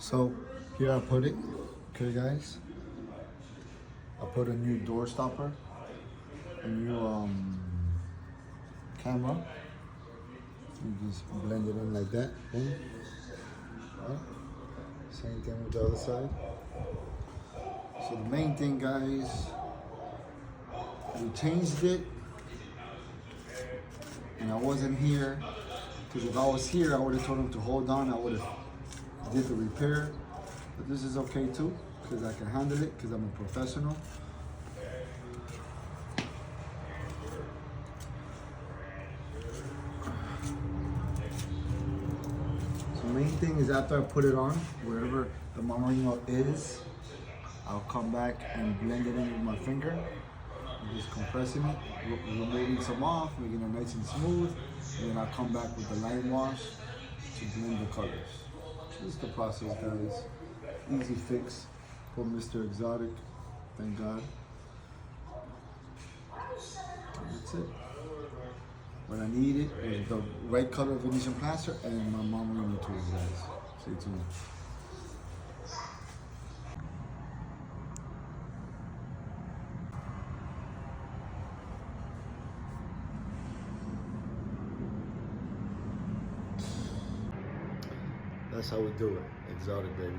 So here I put it. Okay, guys. I put a new door stopper, a new camera. You just blend it in like that. Boom. Right. Same thing with the other side. So the main thing, guys, we changed it, and I wasn't here. Because if I was here, I would have told him to hold on. I would have did the repair. But this is okay too, because I can handle it, because I'm a professional. So the main thing is after I put it on, wherever the marino is, I'll come back and blend it in with my finger. I'm just compressing it, removing some off, making it nice and smooth. And then I'll come back with the line wash to blend the colors. This is the process, guys. Easy fix for Mr. Exotic. Thank God. That's it. When I need it is the right color Venetian plaster and my marino tools, guys. Stay tuned. That's how we do it. Exotic, baby.